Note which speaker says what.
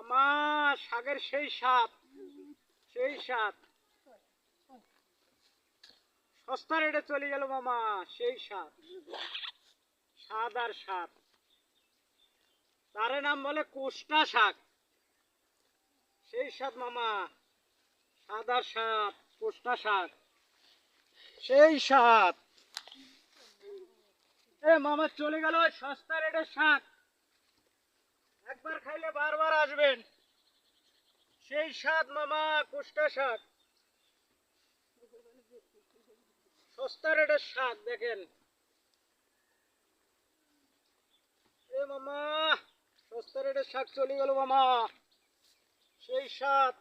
Speaker 1: মামা শাকের সেই স্বাদ, সেই স্বাদ। সস্তা রেটে চলে গেল মামা, সেই স্বাদ, স্বাদ আর স্বাদ। তার নাম বলে কোষ্টা শাক। সেই স্বাদ মামা, স্বাদ আর স্বাদ, কোষ্টা শাক, সেই স্বাদ। এ মামা চলে গেল ওই সস্তা রেটের শাক। একবার খাইলে বারবার আসবেন। সেই স্বাদ মামা, কোষ্টা শাক, সস্তা রেটের শাক। দেখেন এ মামা, সস্তা রেটের শাক চলে গেল মামা, সেই স্বাদ।